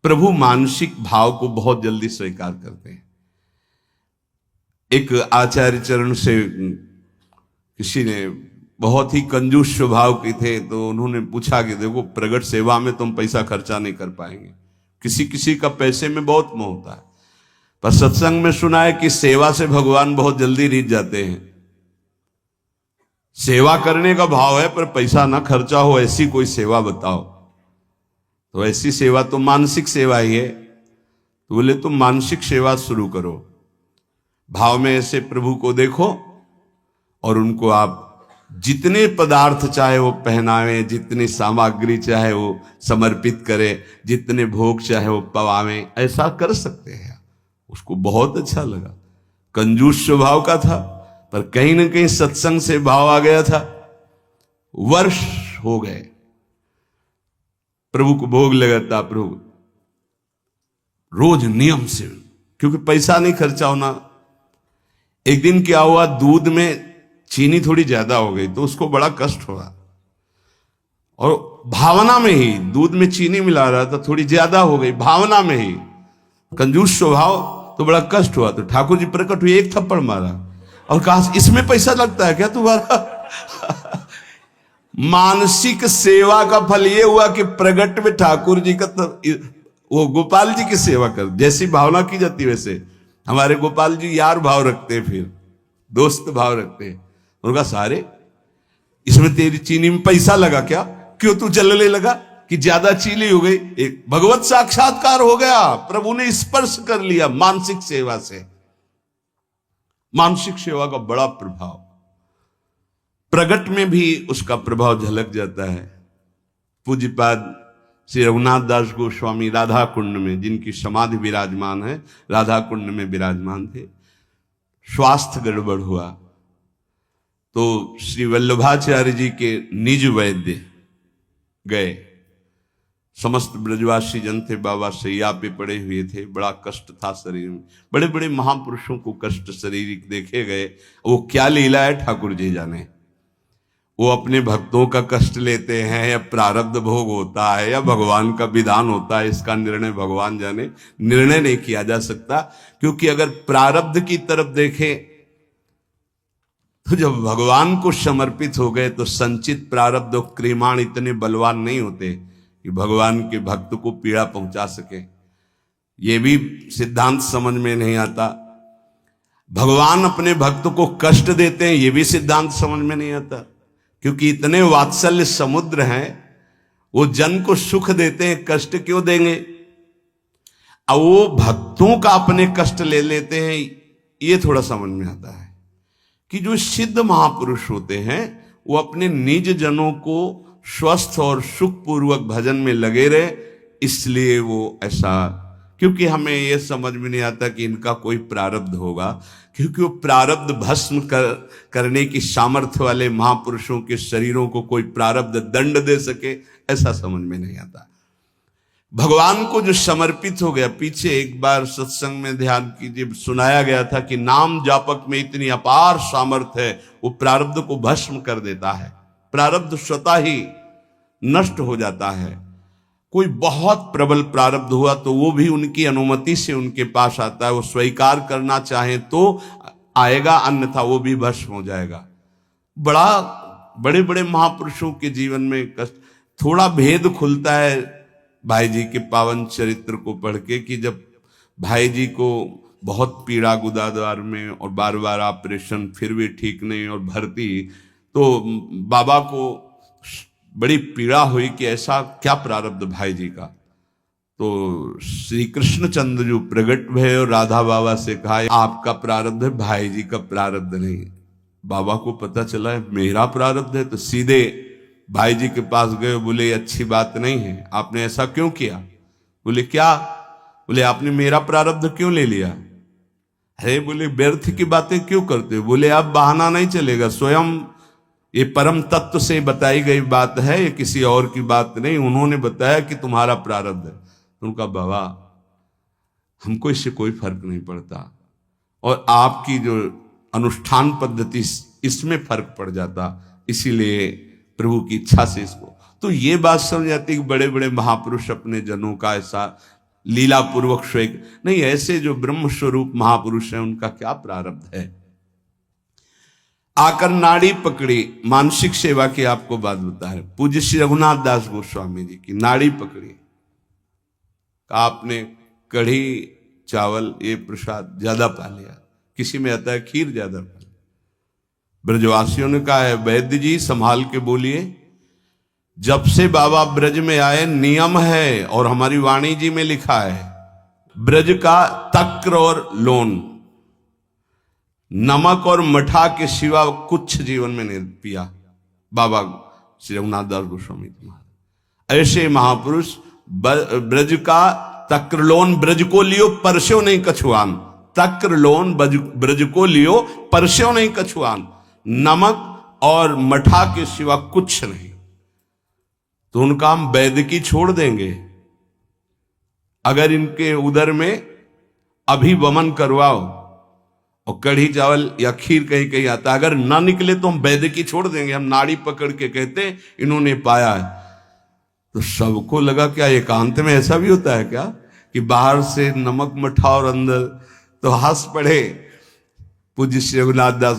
प्रभु मानसिक भाव को बहुत जल्दी स्वीकार करते हैं। एक आचार्य चरण से किसी ने, बहुत ही कंजूस स्वभाव के थे, तो उन्होंने पूछा कि देखो प्रगट सेवा में तुम पैसा खर्चा नहीं कर पाएंगे, किसी किसी का पैसे में बहुत मोह होता है, पर सत्संग में सुना है कि सेवा से भगवान बहुत जल्दी रीझ जाते हैं। सेवा करने का भाव है पर पैसा ना खर्चा हो, ऐसी कोई सेवा बताओ। तो ऐसी सेवा तो मानसिक सेवा ही है। तो बोले तुम मानसिक सेवा शुरू करो, भाव में ऐसे प्रभु को देखो और उनको आप जितने पदार्थ चाहे वो पहनावें, जितनी सामग्री चाहे वो समर्पित करें, जितने भोग चाहे वो पवावें, ऐसा कर सकते हैं। उसको बहुत अच्छा लगा। कंजूस स्वभाव का था पर कहीं ना कहीं सत्संग से भाव आ गया था। वर्ष हो गए, प्रभु को भोग लगाता, प्रभु रोज नियम से, क्योंकि पैसा नहीं खर्चा होना। एक दिन क्या हुआ, दूध में चीनी थोड़ी ज्यादा हो गई तो उसको बड़ा कष्ट हुआ, और भावना में ही दूध में चीनी मिला रहा था, थोड़ी ज्यादा हो गई भावना में ही, कंजूस स्वभाव, तो बड़ा कष्ट हुआ। तो ठाकुर जी प्रकट हुए, एक थप्पड़ मारा और कहा इसमें पैसा लगता है क्या तुम्हारा? मानसिक सेवा का फल ये हुआ कि प्रगट में ठाकुर जी का वो गोपाल जी की सेवा कर, जैसी भावना की जाती वैसे हमारे गोपाल जी यार भाव रखते हैं, फिर दोस्त भाव रखते हैं। उनका सारे इसमें तेरी चीनी में पैसा लगा क्या, क्यों तू जलने लगा कि ज्यादा चीनी हो गई? एक भगवत साक्षात्कार हो गया, प्रभु ने स्पर्श कर लिया मानसिक सेवा से। मानसिक सेवा का बड़ा प्रभाव, प्रगट में भी उसका प्रभाव झलक जाता है। पूज्यपाद श्री रघुनाथ दास गोस्वामी राधा कुंड में, जिनकी समाधि विराजमान है, राधा कुंड में विराजमान थे। स्वास्थ्य गड़बड़ हुआ तो श्री वल्लभाचार्य जी के निज वैद्य गए। समस्त ब्रजवासी जन थे, बाबा सैया पे पड़े हुए थे, बड़ा कष्ट था शरीर में। बड़े बड़े महापुरुषों को कष्ट शारीरिक देखे गए, वो क्या लीला है ठाकुर जी जाने। वो अपने भक्तों का कष्ट लेते हैं या प्रारब्ध भोग होता है या भगवान का विधान होता है, इसका निर्णय भगवान जाने। निर्णय नहीं किया जा सकता, क्योंकि अगर प्रारब्ध की तरफ देखें तो जब भगवान को समर्पित हो गए तो संचित प्रारब्ध और क्रियमाण इतने बलवान नहीं होते कि भगवान के भक्त को पीड़ा पहुंचा सके। ये भी सिद्धांत समझ में नहीं आता। भगवान अपने भक्त को कष्ट देते हैं, ये भी सिद्धांत समझ में नहीं आता, क्योंकि इतने वात्सल्य समुद्र हैं, वो जन को सुख देते हैं, कष्ट क्यों देंगे? अब वो भक्तों का अपने कष्ट ले लेते हैं, ये थोड़ा समझ में आता है कि जो सिद्ध महापुरुष होते हैं वो अपने निज जनों को स्वस्थ और सुखपूर्वक भजन में लगे रहे, इसलिए वो ऐसा। क्योंकि हमें यह समझ में नहीं आता कि इनका कोई प्रारब्ध होगा, क्योंकि वो प्रारब्ध भस्म करने की सामर्थ्य वाले महापुरुषों के शरीरों को कोई प्रारब्ध दंड दे सके, ऐसा समझ में नहीं आता। भगवान को जो समर्पित हो गया, पीछे एक बार सत्संग में ध्यान कीजिए, सुनाया गया था कि नाम जापक में इतनी अपार सामर्थ्य है, वो प्रारब्ध को भस्म कर देता है, प्रारब्ध स्वतः ही नष्ट हो जाता है। कोई बहुत प्रबल प्रारब्ध हुआ तो वो भी उनकी अनुमति से उनके पास आता है, वो स्वीकार करना चाहे तो आएगा, अन्यथा वो भी भस्म हो जाएगा। बड़े बड़े महापुरुषों के जीवन में कष्ट, थोड़ा भेद खुलता है भाई जी के पावन चरित्र को पढ़ के, कि जब भाई जी को बहुत पीड़ा गुदाद्वार में और बार बार ऑपरेशन, फिर भी ठीक नहीं और भर्ती, तो बाबा को बड़ी पीड़ा हुई कि ऐसा क्या प्रारब्ध भाई जी का। तो श्री कृष्णचंद्र जो प्रगट भय और राधा बाबा से कहा आपका प्रारब्ध है, भाई जी का प्रारब्ध नहीं। बाबा को पता चला है मेरा प्रारब्ध है, तो सीधे भाई जी के पास गए, बोले अच्छी बात नहीं है, आपने ऐसा क्यों किया? बोले क्या? बोले आपने मेरा प्रारब्ध क्यों ले लिया? अरे बोले व्यर्थ की बातें क्यों करते हो? बोले अब बहाना नहीं चलेगा, स्वयं ये परम तत्व से बताई गई बात है, ये किसी और की बात नहीं, उन्होंने बताया कि तुम्हारा प्रारब्ध है। उनका बाबा हमको इससे कोई फर्क नहीं पड़ता, और आपकी जो अनुष्ठान पद्धति इसमें फर्क पड़ जाता, इसीलिए प्रभु की इच्छा से इसको। तो ये बात समझ जाती कि बड़े बड़े महापुरुष अपने जनों का ऐसा लीला पूर्वक स्वेग नहीं, ऐसे जो ब्रह्म स्वरूप महापुरुष हैं उनका क्या प्रारब्ध है। आकर नाड़ी पकड़ी, मानसिक सेवा की आपको बात बता रहे, पूज्य श्री रघुनाथ दास गोस्वामी जी की नाड़ी पकड़ी, आपने कढ़ी चावल ये प्रसाद ज्यादा पा लिया, किसी में आता है खीर ज्यादा पा लिया। ब्रजवासियों ने कहा है वैद्य जी संभाल के बोलिए, जब से बाबा ब्रज में आए नियम है और हमारी वाणी जी में लिखा है, ब्रज का तक्र और लोन, नमक और मठा के सिवा कुछ जीवन में नहीं पिया बाबा श्री रघुनाथ दास गोस्वामी महाराज। ऐसे महापुरुष ब्रज का तक्रलोन ब्रज को लियो परस्यो नहीं कछुआन, तक्रलोन ब्रज को लियो परस्यो नहीं कछुआन, नमक और मठा के सिवा कुछ नहीं। तो उनका हम वैद्य की छोड़ देंगे, अगर इनके उदर में अभिवमन करवाओ और कढ़ी चावल या खीर कहीं कहीं आता, अगर ना निकले तो हम वैद्य की छोड़ देंगे, हम नाड़ी पकड़ के कहते इन्होंने पाया है। तो सबको लगा क्या एकांत में ऐसा भी होता है क्या कि बाहर से नमक मठा और अंदर, तो हंस पड़े पूज्य श्री रघुनाथ दास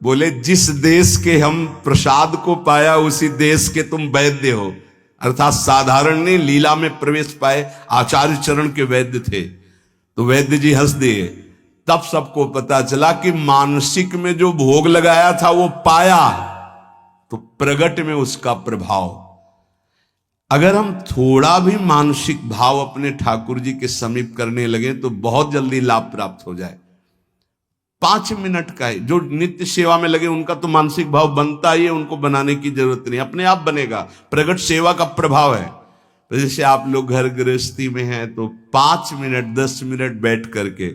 बोले, जिस देश के हम प्रसाद को पाया उसी देश के तुम वैद्य हो। अर्थात साधारण ने लीला में प्रवेश पाए, आचार्य चरण के वैद्य थे। तो वैद्य जी हंस दिए। तब सबको पता चला कि मानसिक में जो भोग लगाया था वो पाया, तो प्रगट में उसका प्रभाव। अगर हम थोड़ा भी मानसिक भाव अपने ठाकुर जी के समीप करने लगे तो बहुत जल्दी लाभ प्राप्त हो जाए। 5 मिनट का है, जो नित्य सेवा में लगे उनका तो मानसिक भाव बनता ही है, उनको बनाने की जरूरत नहीं, अपने आप बनेगा। प्रगट सेवा का प्रभाव है। तो जैसे आप लोग घर गृहस्थी में हैं तो 5 मिनट 10 मिनट बैठ करके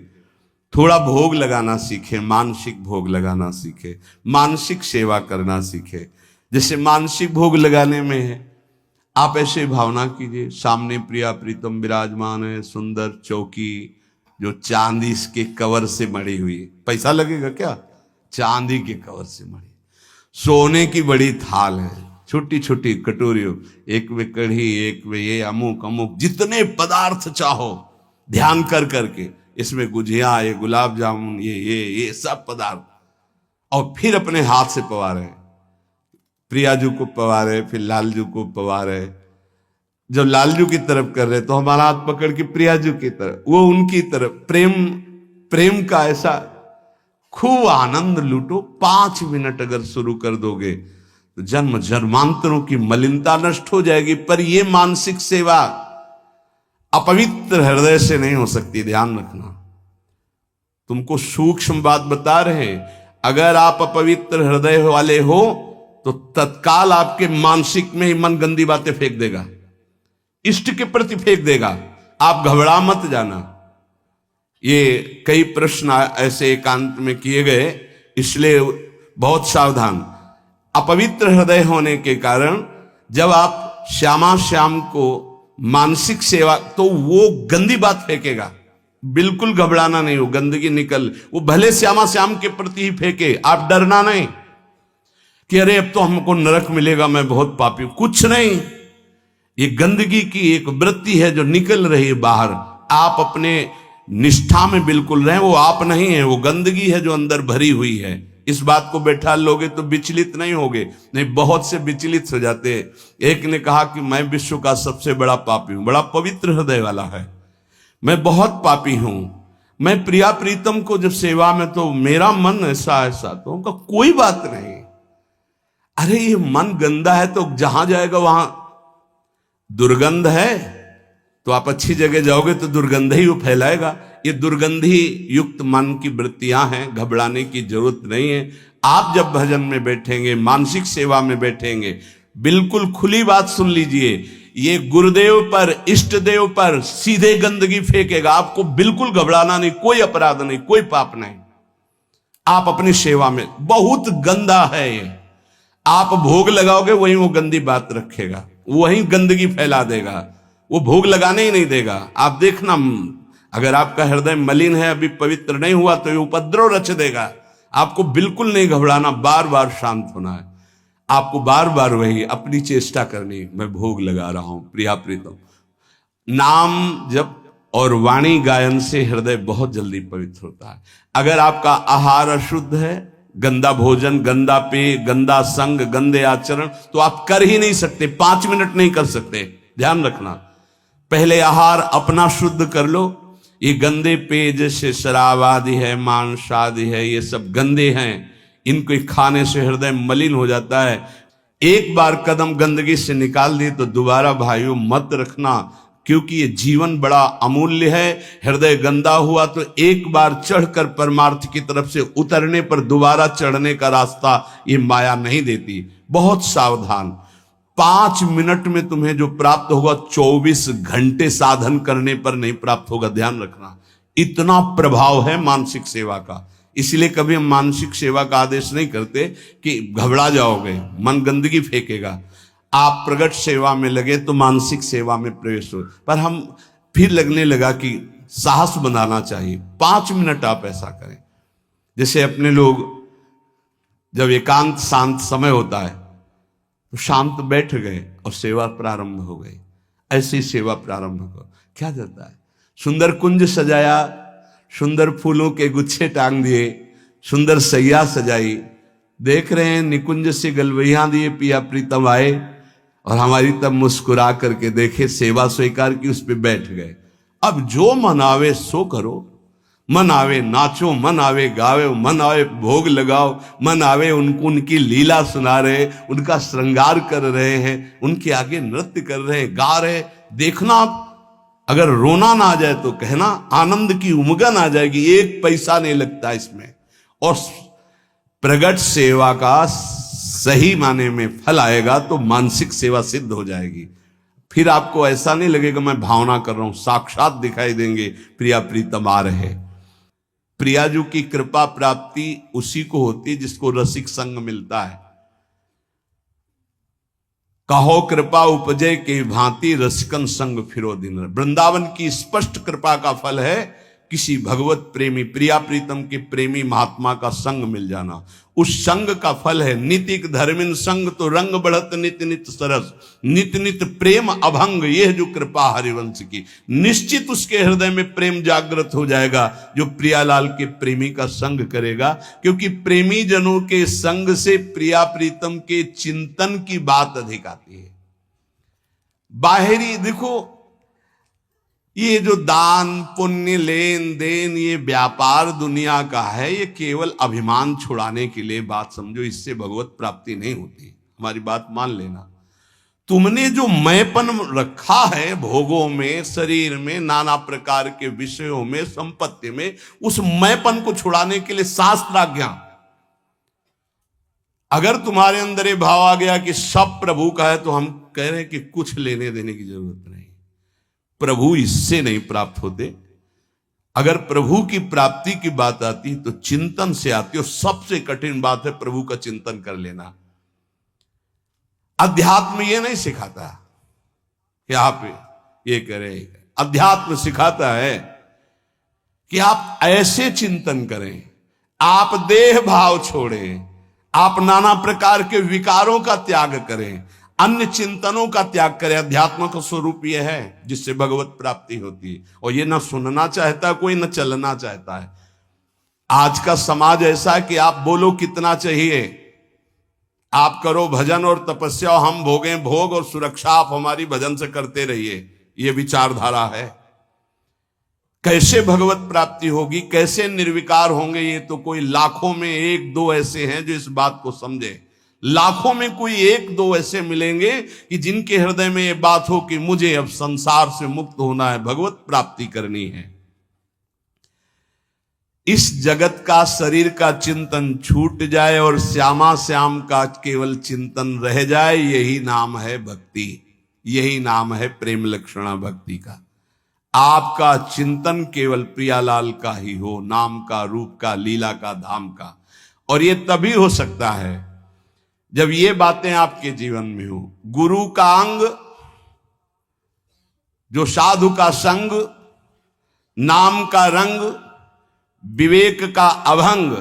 थोड़ा भोग लगाना सीखे, मानसिक भोग लगाना सीखे, मानसिक सेवा करना सीखे। जैसे मानसिक भोग लगाने में है, आप ऐसे भावना कीजिए सामने प्रिया प्रीतम विराजमान है, सुंदर चौकी जो चांदी के कवर से मड़ी हुई, पैसा लगेगा क्या, चांदी के कवर से मड़ी, सोने की बड़ी थाल है, छोटी छोटी कटोरियों, एक में कढ़ी, एक में ये अमुक अमुक, जितने पदार्थ चाहो ध्यान कर करके, इसमें गुजिया, ये गुलाब जामुन, ये सब पदार्थ, और फिर अपने हाथ से पवा रहे, प्रियाजू को पवा रहे, फिर लालजू को पवा रहे। जब लालजू की तरफ कर रहे तो हमारा हाथ पकड़ के प्रियाजू की तरफ, वो उनकी तरफ, प्रेम का ऐसा खूब आनंद लूटो। 5 मिनट अगर शुरू कर दोगे तो जन्म जन्मांतरों की मलिनता नष्ट हो जाएगी। पर यह मानसिक सेवा अपवित्र हृदय से नहीं हो सकती, ध्यान रखना। तुमको सूक्ष्म बात बता रहे हैं, अगर आप अपवित्र हृदय वाले हो तो तत्काल आपके मानसिक में ही मन गंदी बातें फेंक देगा, इष्ट के प्रति फेंक देगा। आप घबरा मत जाना। ये कई प्रश्न ऐसे एकांत में किए गए, इसलिए बहुत सावधान। अपवित्र हृदय होने के कारण जब आप श्यामा श्याम को मानसिक सेवा, तो वो गंदी बात फेंकेगा, बिल्कुल घबराना नहीं, वो गंदगी निकल, वो भले श्यामा श्याम के प्रति ही फेंके, आप डरना नहीं कि अरे अब तो हमको नरक मिलेगा, मैं बहुत पापी हूं, कुछ नहीं। ये गंदगी की एक वृत्ति है जो निकल रही है बाहर। आप अपने निष्ठा में बिल्कुल रहें, वो आप नहीं है, वो गंदगी है जो अंदर भरी हुई है। इस बात को बैठा लोगे तो विचलित नहीं होगे, नहीं बहुत से विचलित हो जाते हैं। एक ने कहा कि मैं विश्व का सबसे बड़ा पापी हूं, बड़ा पवित्र हृदय वाला है, मैं बहुत पापी हूं, मैं प्रिया प्रीतम को जब सेवा में तो मेरा मन ऐसा ऐसा, तो उनका कोई बात नहीं। अरे ये मन गंदा है तो जहां जाएगा वहां दुर्गंध है, तो आप अच्छी जगह जाओगे तो दुर्गंध ही वो फैलाएगा। ये दुर्गंधी युक्त मन की वृत्तियां हैं, घबराने की जरूरत नहीं है। आप जब भजन में बैठेंगे, मानसिक सेवा में बैठेंगे, बिल्कुल खुली बात सुन लीजिए, ये गुरुदेव पर, इष्ट देव पर सीधे गंदगी फेंकेगा। आपको बिल्कुल घबराना नहीं, कोई अपराध नहीं, कोई पाप नहीं। आप अपनी सेवा में, बहुत गंदा है ये, आप भोग लगाओगे वहीं वो गंदी बात रखेगा, वहीं गंदगी फैला देगा, वो भोग लगाने ही नहीं देगा। आप देखना, अगर आपका हृदय मलिन है, अभी पवित्र नहीं हुआ, तो ये उपद्रव रच देगा। आपको बिल्कुल नहीं घबराना, बार बार शांत होना है। आपको बार बार वही अपनी चेष्टा करनी, मैं भोग लगा रहा हूं प्रिया प्रीतम, नाम जब और वाणी गायन से हृदय बहुत जल्दी पवित्र होता है। अगर आपका आहार अशुद्ध है, गंदा भोजन, गंदा पेय, गंदा संग, गंदे आचरण, तो आप कर ही नहीं सकते, 5 मिनट नहीं कर सकते। ध्यान रखना, पहले आहार अपना शुद्ध कर लो। ये गंदे पेय जैसे शराब आदि है, मांस आदि है, ये सब गंदे हैं, इनको खाने से हृदय मलिन हो जाता है। एक बार कदम गंदगी से निकाल दिए तो दोबारा भाइयों मत रखना, क्योंकि ये जीवन बड़ा अमूल्य है। हृदय गंदा हुआ तो एक बार चढ़कर परमार्थ की तरफ से उतरने पर दोबारा चढ़ने का रास्ता ये माया नहीं देती। बहुत सावधान। 5 मिनट में तुम्हें जो प्राप्त होगा 24 घंटे साधन करने पर नहीं प्राप्त होगा। ध्यान रखना, इतना प्रभाव है मानसिक सेवा का। इसलिए कभी हम मानसिक सेवा का आदेश नहीं करते कि घबरा जाओगे, मन गंदगी फेंकेगा। आप प्रगट सेवा में लगे तो मानसिक सेवा में प्रवेश हो। पर हम फिर लगने लगा कि साहस बनाना चाहिए। 5 मिनट आप ऐसा करें, जैसे अपने लोग जब एकांत शांत समय होता है तो शांत बैठ गए और सेवा प्रारंभ हो गई। ऐसी सेवा प्रारंभ हो। क्या जाता है, सुंदर कुंज सजाया, सुंदर फूलों के गुच्छे टांग दिए, सुंदर सैया सजाई, देख रहे हैं निकुंज से गलवैया दिए, पिया प्रीतम आए और हमारी तब मुस्कुरा करके देखे, सेवा स्वीकार की, उस पर बैठ गए। अब जो मन आवे सो करो, मन आवे नाचो, मन आवे गावे, मन आवे भोग लगाओ, मन आवे उनको उनकी लीला सुना रहे, उनका श्रृंगार कर रहे हैं, उनके आगे नृत्य कर रहे हैं, गा रहे। देखना, अगर रोना ना आ जाए तो कहना, आनंद की उमगन आ जाएगी। 1 पैसा नहीं लगता इसमें। और प्रगट सेवा का सही माने में फल आएगा तो मानसिक सेवा सिद्ध हो जाएगी। फिर आपको ऐसा नहीं लगेगा मैं भावना कर रहा हूं, साक्षात दिखाई देंगे प्रिया प्रीतम आ रहे। प्रियाजू की कृपा प्राप्ति उसी को होती है जिसको रसिक संग मिलता है। कहो कृपा उपजय के भांति रसिकन संग फिरो दिन। वृंदावन की स्पष्ट कृपा का फल है किसी भगवत प्रेमी, प्रिया प्रीतम के प्रेमी महात्मा का संग मिल जाना। उस संग का फल है नितिक धर्मिन संग तो रंग बढ़त नित नित सरस, नित नित प्रेम अभंग। यह जो कृपा हरिवंश की, निश्चित उसके हृदय में प्रेम जागृत हो जाएगा जो प्रियालाल के प्रेमी का संग करेगा। क्योंकि प्रेमी जनों के संग से प्रिया प्रीतम के चिंतन की बात अधिक आती है। बाहरी देखो, ये जो दान पुण्य लेन देन, ये व्यापार दुनिया का है, ये केवल अभिमान छुड़ाने के लिए बात समझो। इससे भगवत प्राप्ति नहीं होती। हमारी बात मान लेना। तुमने जो मैंपन रखा है भोगों में, शरीर में, नाना प्रकार के विषयों में, संपत्ति में, उस मैंपन को छुड़ाने के लिए शास्त्राज्ञा। अगर तुम्हारे अंदर ये भाव आ गया कि सब प्रभु का है, तो हम कह रहे हैं कि कुछ लेने देने की जरूरत नहीं। प्रभु इससे नहीं प्राप्त होते। अगर प्रभु की प्राप्ति की बात आती है तो चिंतन से आती है। और सबसे कठिन बात है प्रभु का चिंतन कर लेना। अध्यात्म ये नहीं सिखाता कि आप ये करें। अध्यात्म सिखाता है कि आप ऐसे चिंतन करें, आप देह भाव छोड़ें, आप नाना प्रकार के विकारों का त्याग करें, अन्य चिंतनों का त्याग करें। अध्यात्म का स्वरूप यह है जिससे भगवत प्राप्ति होती है। और ये न सुनना चाहता कोई, न चलना चाहता है। आज का समाज ऐसा है कि आप बोलो कितना चाहिए, आप करो भजन और तपस्या, और हम भोगें भोग और सुरक्षा आप हमारी भजन से करते रहिए। ये विचारधारा है। कैसे भगवत प्राप्ति होगी, कैसे निर्विकार होंगे, ये तो कोई लाखों में 1-2 ऐसे हैं जो इस बात को समझे। लाखों में कोई 1-2 ऐसे मिलेंगे कि जिनके हृदय में ये बात हो कि मुझे अब संसार से मुक्त होना है, भगवत प्राप्ति करनी है। इस जगत का, शरीर का चिंतन छूट जाए और श्यामा श्याम का केवल चिंतन रह जाए, यही नाम है भक्ति, यही नाम है प्रेम लक्षणा भक्ति का। आपका चिंतन केवल प्रियालाल का ही हो, नाम का, रूप का, लीला का, धाम का। और ये तभी हो सकता है जब ये बातें आपके जीवन में हो। गुरु का अंग, जो साधु का संग, नाम का रंग, विवेक का अभंग,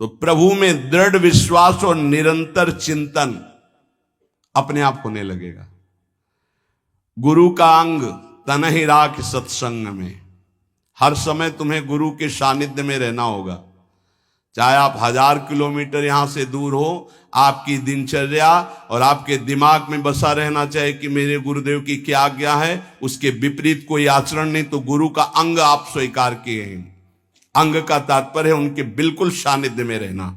तो प्रभु में दृढ़ विश्वास और निरंतर चिंतन अपने आप होने लगेगा। गुरु का अंग, तन ही राख सत्संग में। हर समय तुम्हें गुरु के सानिध्य में रहना होगा, चाहे आप 1000 किलोमीटर यहां से दूर हो। आपकी दिनचर्या और आपके दिमाग में बसा रहना चाहिए कि मेरे गुरुदेव की क्या आज्ञा है, उसके विपरीत कोई आचरण नहीं तो गुरु का अंग आप स्वीकार किए हैं। अंग का तात्पर्य है उनके बिल्कुल सानिध्य में रहना।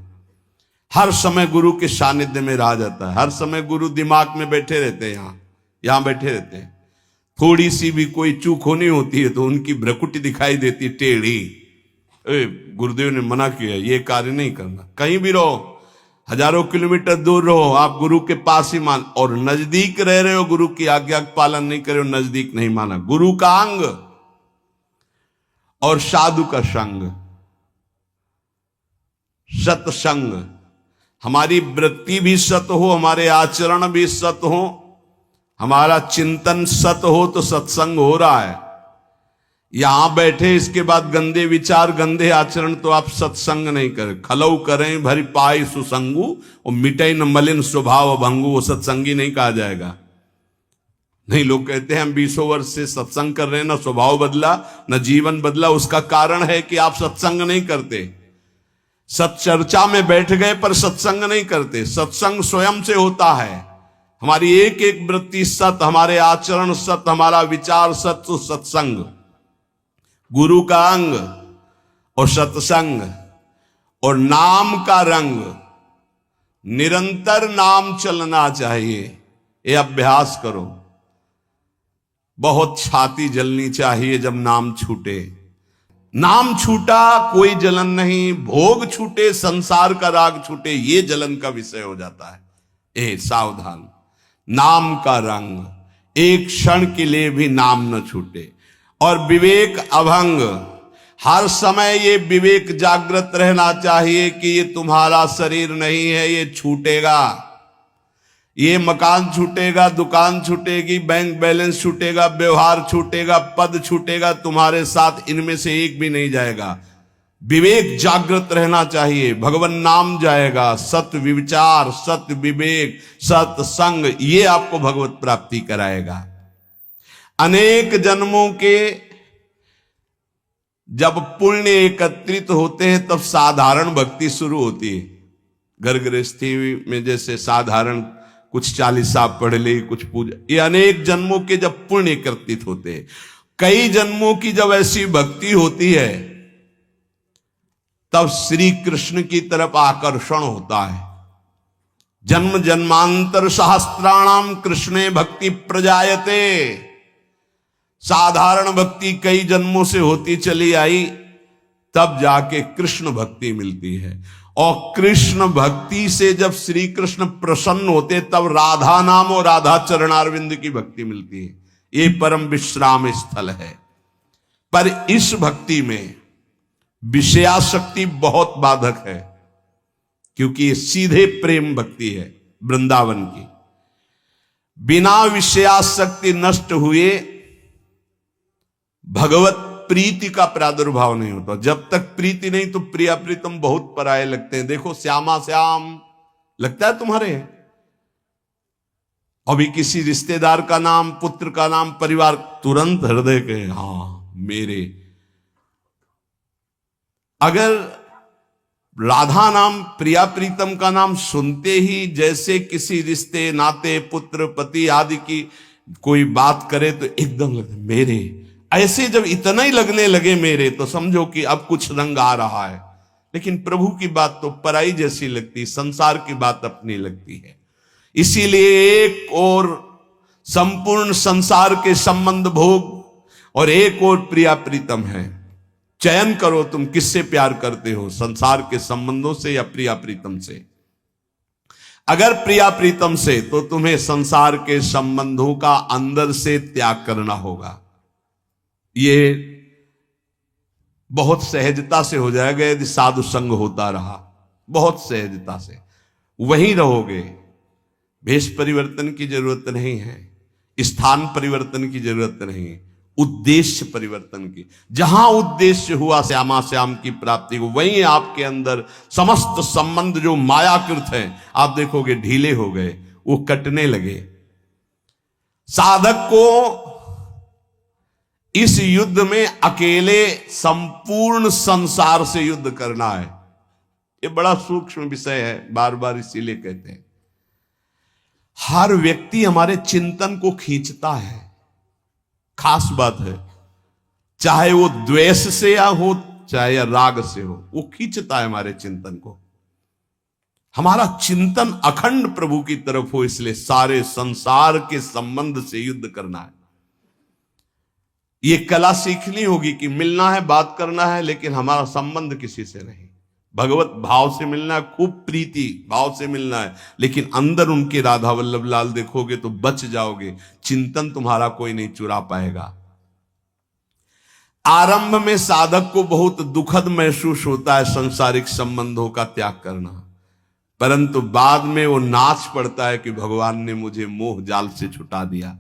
हर समय गुरु के सानिध्य में रहा जाता है। हर समय गुरु दिमाग में बैठे रहते हैं, यहां बैठे रहते हैं। थोड़ी सी भी कोई चूक होनी होती है तो उनकी भ्रकुटी दिखाई देती टेढ़ी। गुरुदेव ने मना किया, ये कार्य नहीं करना। कहीं भी रहो, 1000 किलोमीटर दूर रहो, आप गुरु के पास ही मान। और नजदीक रह रहे हो, गुरु की आज्ञा का पालन नहीं करे हो, नजदीक नहीं माना। गुरु का अंग और साधु का संग, सत्संग। हमारी वृत्ति भी सत हो, हमारे आचरण भी सत हो, हमारा चिंतन सत हो तो सत्संग हो रहा है। यहां बैठे इसके बाद गंदे विचार गंदे आचरण तो आप सत्संग नहीं करें। खलऊ करें भरी पाई सुसंगु और मिटई न मलिन स्वभाव भंगु, वो सत्संगी नहीं कहा जाएगा। नहीं, लोग कहते हैं हम 20 वर्ष से सत्संग कर रहे हैं, ना स्वभाव बदला न जीवन बदला। उसका कारण है कि आप सत्संग नहीं करते। सत्चर्चा में बैठ गए पर सत्संग नहीं करते। सत्संग स्वयं से होता है। हमारी एक एक वृत्ति सत, हमारे आचरण सत, हमारा विचार सत, तो सत्संग। गुरु का अंग और सत्संग और नाम का रंग। निरंतर नाम चलना चाहिए, ये अभ्यास करो। बहुत छाती जलनी चाहिए जब नाम छूटे। नाम छूटा कोई जलन नहीं, भोग छूटे संसार का राग छूटे ये जलन का विषय हो जाता है। ए सावधान, नाम का रंग, एक क्षण के लिए भी नाम न छूटे। और विवेक अभंग, हर समय ये विवेक जागृत रहना चाहिए कि ये तुम्हारा शरीर नहीं है, ये छूटेगा। ये मकान छूटेगा, दुकान छूटेगी, बैंक बैलेंस छूटेगा, व्यवहार छूटेगा, पद छूटेगा, तुम्हारे साथ इनमें से एक भी नहीं जाएगा। विवेक जागृत रहना चाहिए। भगवान नाम जाएगा, सत्य विचार, सत्य विवेक, सत्संग, ये आपको भगवत प्राप्ति कराएगा। अनेक जन्मों के जब पुण्य एकत्रित होते हैं तब साधारण भक्ति शुरू होती है। घर गृहस्थी में जैसे साधारण कुछ 40 आप पढ़ ले, कुछ पूजा, ये अनेक जन्मों के जब पुण्य एकत्रित होते हैं, कई जन्मों की जब ऐसी भक्ति होती है तब श्री कृष्ण की तरफ आकर्षण होता है। जन्म जन्मांतर सहस्त्राणाम कृष्णे भक्ति प्रजायते। साधारण भक्ति कई जन्मों से होती चली आई, तब जाके कृष्ण भक्ति मिलती है। और कृष्ण भक्ति से जब श्री कृष्ण प्रसन्न होते तब राधा नाम और राधा चरणारविंद की भक्ति मिलती है। ये परम विश्राम स्थल है। पर इस भक्ति में विषयाशक्ति बहुत बाधक है, क्योंकि ये सीधे प्रेम भक्ति है वृंदावन की। बिना विषयाशक्ति नष्ट हुए भगवत प्रीति का प्रादुर्भाव नहीं होता। जब तक प्रीति नहीं तो प्रिया प्रीतम बहुत पराये लगते हैं। देखो श्यामा श्याम लगता है तुम्हारे, अभी किसी रिश्तेदार का नाम, पुत्र का नाम, परिवार, तुरंत हृदय के हाँ मेरे। अगर राधा नाम, प्रिया प्रीतम का नाम सुनते ही जैसे किसी रिश्ते नाते, पुत्र पति आदि की कोई बात करे तो एकदम लगता मेरे। ऐसे जब इतना ही लगने लगे मेरे तो समझो कि अब कुछ रंग आ रहा है। लेकिन प्रभु की बात तो पराई जैसी लगती, संसार की बात अपनी लगती है। इसीलिए एक और संपूर्ण संसार के संबंध भोग और एक और प्रिया प्रीतम है। चयन करो तुम किससे प्यार करते हो, संसार के संबंधों से या प्रिया प्रीतम से। अगर प्रिया प्रीतम से तो तुम्हें संसार के संबंधों का अंदर से त्याग करना होगा। ये बहुत सहजता से हो जाएगा यदि साधु संग होता रहा, बहुत सहजता से वहीं रहोगे। भेष परिवर्तन की जरूरत नहीं है, स्थान परिवर्तन की जरूरत नहीं है, उद्देश्य परिवर्तन की। जहां उद्देश्य हुआ श्यामा श्याम की प्राप्ति को, वहीं आपके अंदर समस्त संबंध जो मायाकृत हैं आप देखोगे ढीले हो गए, वो कटने लगे। साधक को इस युद्ध में अकेले संपूर्ण संसार से युद्ध करना है। ये बड़ा सूक्ष्म विषय है, बार बार इसीलिए कहते हैं। हर व्यक्ति हमारे चिंतन को खींचता है, खास बात है, चाहे वो द्वेष से या हो चाहे या राग से हो, वो खींचता है हमारे चिंतन को। हमारा चिंतन अखंड प्रभु की तरफ हो, इसलिए सारे संसार के संबंध से युद्ध करना है। ये कला सीखनी होगी कि मिलना है, बात करना है, लेकिन हमारा संबंध किसी से नहीं। भगवत भाव से मिलना है, खूब प्रीति भाव से मिलना है, लेकिन अंदर उनके राधा वल्लभ लाल देखोगे तो बच जाओगे। चिंतन तुम्हारा कोई नहीं चुरा पाएगा। आरंभ में साधक को बहुत दुखद महसूस होता है सांसारिक संबंधों का त्याग करना, परंतु बाद में वो नाच पड़ता है कि भगवान ने मुझे मोह जाल से छुटा दिया।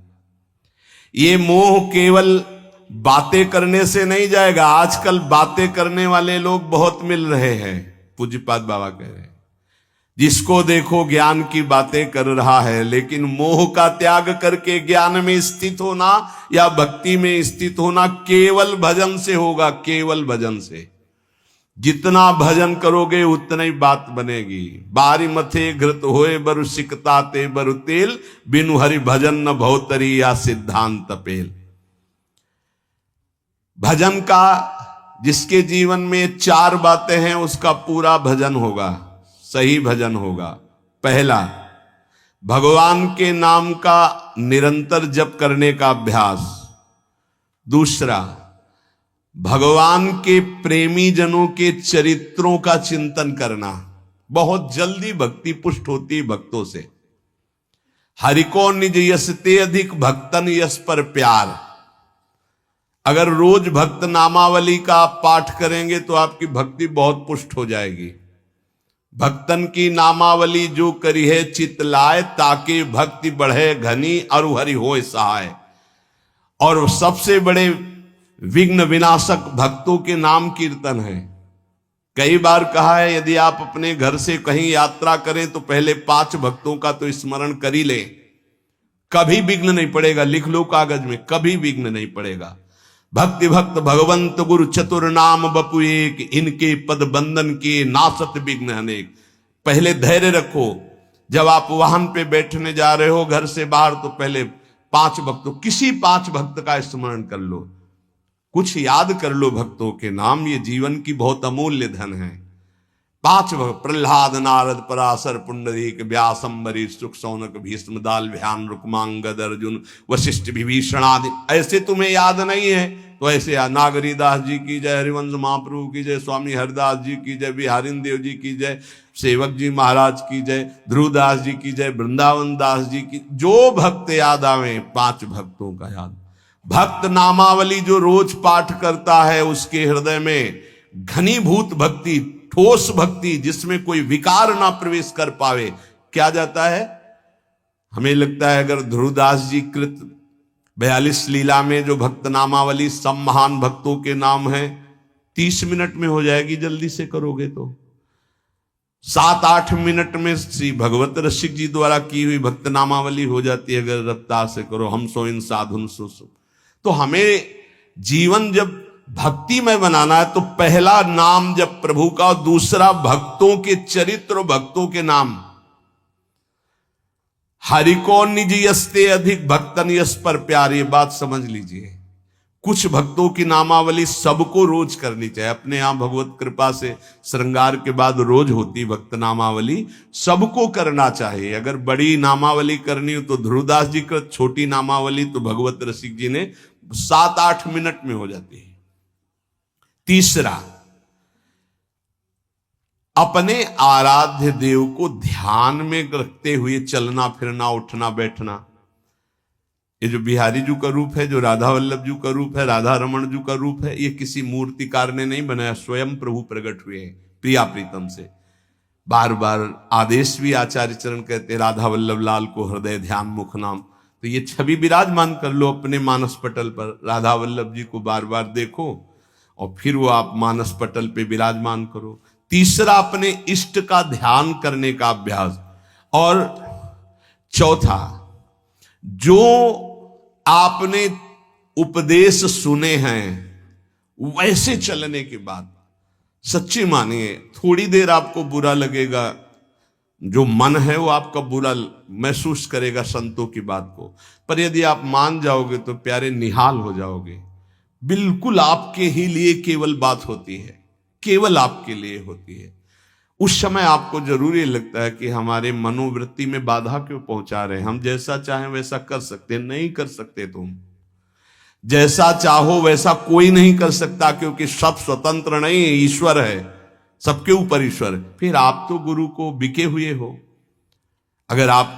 ये मोह केवल बातें करने से नहीं जाएगा। आजकल बातें करने वाले लोग बहुत मिल रहे हैं। पूज्यपाद बाबा कह रहे हैं, जिसको देखो ज्ञान की बातें कर रहा है, लेकिन मोह का त्याग करके ज्ञान में स्थित होना या भक्ति में स्थित होना केवल भजन से होगा, केवल भजन से। जितना भजन करोगे उतना ही बात बनेगी। बारी मथे घृत होए बरु सिकता ते बरु तेल, बिनु हरि भजन न भवतरी या सिद्धांत पेल। भजन का जिसके जीवन में 4 बातें हैं, उसका पूरा भजन होगा, सही भजन होगा। पहला, भगवान के नाम का निरंतर जप करने का अभ्यास। दूसरा, भगवान के प्रेमी जनों के चरित्रों का चिंतन करना। बहुत जल्दी भक्ति पुष्ट होती है भक्तों से। हरि को निज यश ते अधिक, भक्तन यश पर प्यार। अगर रोज भक्त नामावली का आप पाठ करेंगे तो आपकी भक्ति बहुत पुष्ट हो जाएगी। भक्तन की नामावली जो करी है चित लाए, ताकि भक्ति बढ़े घनी और हरि होए सहाय। और सबसे बड़े विघ्न विनाशक भक्तों के नाम कीर्तन है। कई बार कहा है, यदि आप अपने घर से कहीं यात्रा करें तो पहले 5 भक्तों का तो स्मरण कर ही लें, कभी विघ्न नहीं पड़ेगा। लिख लो कागज में, कभी विघ्न नहीं पड़ेगा। भक्ति भक्त भगवंत गुरु चतुर नाम बपु एक, इनके पद बंधन के नासत विघ्न अनेक। पहले धैर्य रखो। जब आप वाहन पे बैठने जा रहे हो घर से बाहर, तो पहले 5 भक्तों, किसी 5 भक्त का स्मरण कर लो, कुछ याद कर लो भक्तों के नाम। ये जीवन की बहुत अमूल्य धन है। 5 भक्त, प्रहलाद नारद पराशर पुंडरीक व्यास अम्बरीश सुख सौनक भीष्म दाल ध्यान रुक्मांगद अर्जुन वशिष्ठ विभीषण आदि। ऐसे तुम्हें याद नहीं है तो ऐसे नागरीदास जी की जय, हरिवंश महाप्रभु की जय, स्वामी हरिदास जी की जय, बिहारिन देव जी की जय, सेवक जी महाराज की जय, ध्रुवदास जी की जय, वृंदावन दास जी की। जो भक्त याद आवे 5 भक्तों का याद। भक्त नामावली जो रोज पाठ करता है, उसके हृदय में घनीभूत भक्ति, ठोस भक्ति, जिसमें कोई विकार ना प्रवेश कर पावे, क्या जाता है। हमें लगता है अगर ध्रुवदास जी कृत 42 लीला में जो भक्त नामावली सब महान भक्तों के नाम है 30 मिनट में हो जाएगी, जल्दी से करोगे तो। 7-8 मिनट में श्री भगवत रसिक जी द्वारा की हुई भक्त नामावली हो जाती है, अगर रफ्तार से करो। हम सो इन साधुन सो। तो हमें जीवन जब भक्ति में बनाना है तो पहला नाम जब प्रभु का, और दूसरा भक्तों के चरित्र, भक्तों के नाम। हरि को निज यस्ते अधिक, भक्तन यश पर प्यार। ये बात समझ लीजिए। कुछ भक्तों की नामावली सबको रोज करनी चाहिए। अपने यहां भगवत कृपा से श्रृंगार के बाद रोज होती भक्त नामावली, सबको करना चाहिए। अगर बड़ी नामावली करनी हो तो ध्रुवदास जी का, छोटी नामावली तो भगवत रसिक जी ने 7-8 मिनट में हो जाती है। तीसरा, अपने आराध्य देव को ध्यान में रखते हुए चलना फिरना, उठना बैठना। ये जो बिहारी जी का रूप है, जो राधा वल्लभ जी का रूप है, राधा रमन जी का रूप है, ये किसी मूर्तिकार ने नहीं बनाया, स्वयं प्रभु प्रकट हुए हैं प्रिया प्रीतम से। बार बार आदेश भी आचार्य चरण कहते, राधा वल्लभ लाल को हृदय ध्यान मुख नाम। तो ये छवि विराजमान कर लो अपने मानस पटल पर। राधा वल्लभ जी को बार बार देखो और फिर वो आप मानस पटल पे विराजमान करो। तीसरा, अपने इष्ट का ध्यान करने का अभ्यास। और चौथा, जो आपने उपदेश सुने हैं वैसे चलने के बाद सच्ची मानिए, थोड़ी देर आपको बुरा लगेगा, जो मन है वो आपका बुरा महसूस करेगा संतों की बात को, पर यदि आप मान जाओगे तो प्यारे निहाल हो जाओगे। बिल्कुल आपके ही लिए केवल बात होती है, केवल आपके लिए होती है। उस समय आपको जरूरी लगता है कि हमारे मनोवृत्ति में बाधा क्यों पहुंचा रहे हैं, हम जैसा चाहें वैसा कर सकते, नहीं कर सकते। तुम जैसा चाहो वैसा कोई नहीं कर सकता, क्योंकि सब स्वतंत्र नहीं है, ईश्वर है, सबके ऊपर ईश्वर। फिर आप तो गुरु को बिके हुए हो। अगर आप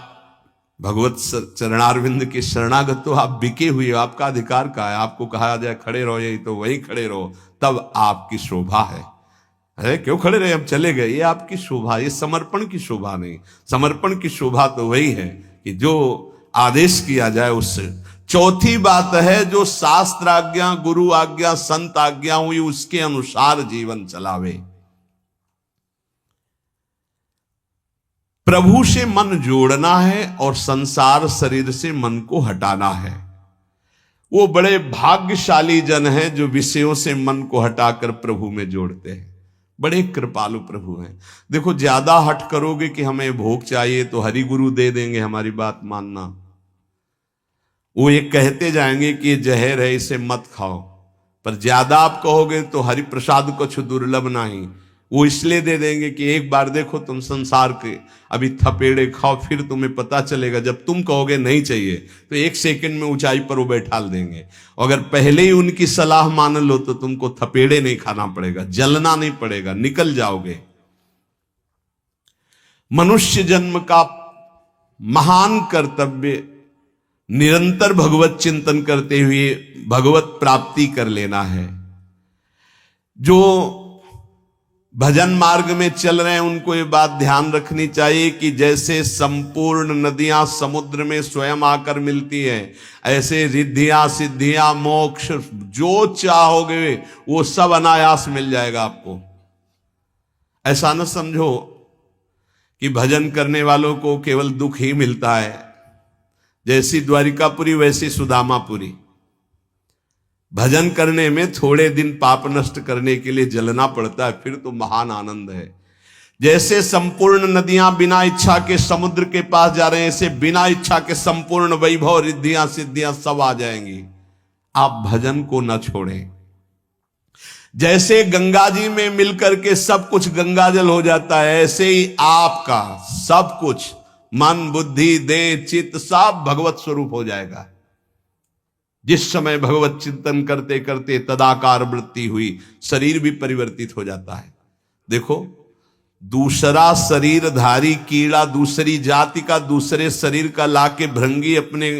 भगवत चरणारविंद के शरणागत हो, आप बिके हुए हो, आपका अधिकार का है। आपको कहा जाए खड़े रहो, यही तो वहीं खड़े रहो, तब आपकी शोभा है। अरे क्यों खड़े रहे, हम चले गए, ये आपकी शोभा, ये समर्पण की शोभा नहीं। समर्पण की शोभा तो वही है कि जो आदेश किया जाए उससे। चौथी बात है, जो शास्त्र आज्ञा, गुरु आज्ञा, संत आज्ञा हुई उसके अनुसार जीवन चलावे। प्रभु से मन जोड़ना है और संसार शरीर से मन को हटाना है। वो बड़े भाग्यशाली जन हैं जो विषयों से मन को हटाकर प्रभु में जोड़ते हैं। बड़े कृपालु प्रभु हैं। देखो, ज्यादा हट करोगे कि हमें भोग चाहिए तो हरि गुरु दे देंगे, हमारी बात मानना। वो ये कहते जाएंगे कि ये जहर है, इसे मत खाओ, पर ज्यादा आप कहोगे तो हरि प्रसाद कुछ दुर्लभ नहीं, वो इसलिए दे देंगे कि एक बार देखो तुम संसार के अभी थपेड़े खाओ, फिर तुम्हें पता चलेगा। जब तुम कहोगे नहीं चाहिए तो एक सेकंड में ऊंचाई पर वो बैठाल देंगे। अगर पहले ही उनकी सलाह मान लो तो तुमको थपेड़े नहीं खाना पड़ेगा, जलना नहीं पड़ेगा, निकल जाओगे। मनुष्य जन्म का महान कर्तव्य निरंतर भगवत चिंतन करते हुए भगवत प्राप्ति कर लेना है। जो भजन मार्ग में चल रहे हैं उनको ये बात ध्यान रखनी चाहिए कि जैसे संपूर्ण नदियां समुद्र में स्वयं आकर मिलती है, ऐसे रिद्धियां, सिद्धियां, मोक्ष जो चाहोगे वो सब अनायास मिल जाएगा आपको। ऐसा न समझो कि भजन करने वालों को केवल दुख ही मिलता है। जैसी द्वारिकापुरी वैसी सुदामापुरी। भजन करने में थोड़े दिन पाप नष्ट करने के लिए जलना पड़ता है, फिर तो महान आनंद है। जैसे संपूर्ण नदियां बिना इच्छा के समुद्र के पास जा रहे हैं, ऐसे बिना इच्छा के संपूर्ण वैभव, रिद्धियां, सिद्धियां सब आ जाएंगी। आप भजन को न छोड़ें। जैसे गंगा जी में मिलकर के सब कुछ गंगा जल हो जाता है, ऐसे ही आपका सब कुछ मन, बुद्धि, देह, चित्त सब भगवत स्वरूप हो जाएगा। जिस समय भगवत चिंतन करते करते तदाकार वृत्ति हुई, शरीर भी परिवर्तित हो जाता है। देखो, दूसरा शरीरधारी कीड़ा दूसरी जाति का दूसरे शरीर का लाके भृंगी अपने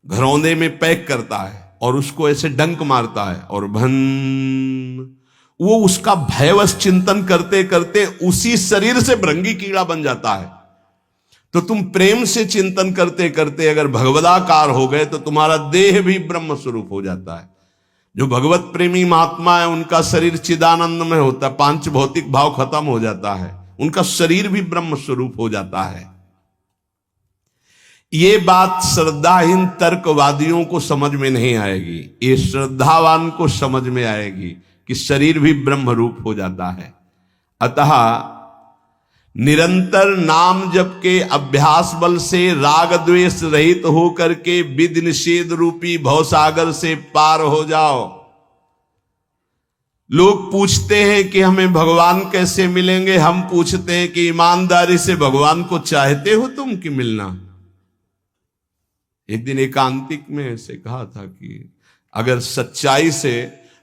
घरौंदे में पैक करता है और उसको ऐसे डंक मारता है और वो उसका भयवश चिंतन करते करते उसी शरीर से भृंगी कीड़ा बन जाता है। तो तुम प्रेम से चिंतन करते करते अगर भगवदाकार हो गए तो तुम्हारा देह भी ब्रह्म स्वरूप हो जाता है। जो भगवत प्रेमी महात्मा है उनका शरीर चिदानंद में होता है, पांच भौतिक भाव खत्म हो जाता है, उनका शरीर भी ब्रह्म स्वरूप हो जाता है। ये बात श्रद्धाहीन तर्कवादियों को समझ में नहीं आएगी, ये श्रद्धावान को समझ में आएगी कि शरीर भी ब्रह्म रूप हो जाता है। अतः निरंतर नाम जप के अभ्यास बल से राग द्वेष रहित होकर के विधि निषेध रूपी भवसागर से पार हो जाओ। लोग पूछते हैं कि हमें भगवान कैसे मिलेंगे, हम पूछते हैं कि ईमानदारी से भगवान को चाहते हो तुम कि मिलना। एक दिन एकांतिक में ऐसे कहा था कि अगर सच्चाई से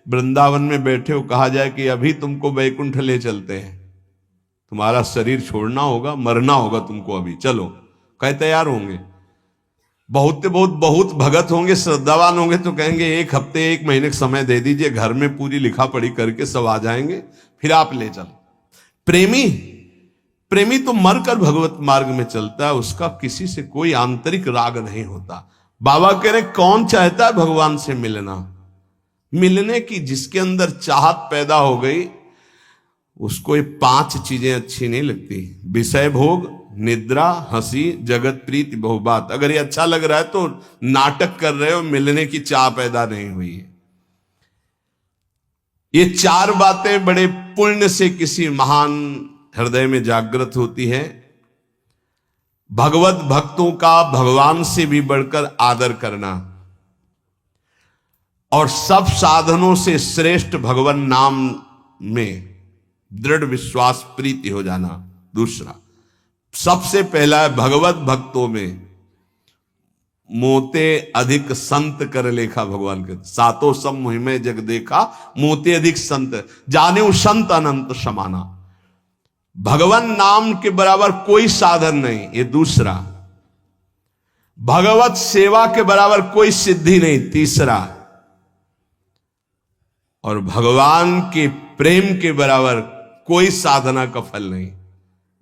वृंदावन में बैठे हो, कहा जाए कि अभी तुमको वैकुंठ ले चलते हैं, तुम्हारा शरीर छोड़ना होगा, मरना होगा तुमको, अभी चलो, कहे तैयार होंगे। बहुत भगत होंगे, श्रद्धावान होंगे तो कहेंगे एक हफ्ते, एक महीने का समय दे दीजिए, घर में पूरी लिखा पढ़ी करके सब आ जाएंगे, फिर आप ले चलो। प्रेमी तो मरकर भगवत मार्ग में चलता है, उसका किसी से कोई आंतरिक राग नहीं होता। बाबा कह रहे कौन चाहता है भगवान से मिलने की, जिसके अंदर चाहत पैदा हो गई उसको ये पांच चीजें अच्छी नहीं लगती, विषय भोग, निद्रा, हंसी, जगत प्रीति बहुबात। अगर ये अच्छा लग रहा है तो नाटक कर रहे हो, मिलने की चाह पैदा नहीं हुई है। ये चार बातें बड़े पुण्य से किसी महान हृदय में जागृत होती है। भगवत भक्तों का भगवान से भी बढ़कर आदर करना और सब साधनों से श्रेष्ठ भगवान नाम में दृढ़ विश्वास प्रीति हो जाना। दूसरा, सबसे पहला है भगवत भक्तों में मोते अधिक संत कर लेखा। भगवान के सातों सब मुहिमे जग देखा, मोते अधिक संत जाने संत अनंत समाना। भगवान नाम के बराबर कोई साधन नहीं, ये दूसरा। भगवत सेवा के बराबर कोई सिद्धि नहीं, तीसरा। और भगवान के प्रेम के बराबर कोई साधना का फल नहीं।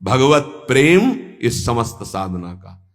भगवत प्रेम इस समस्त साधना का।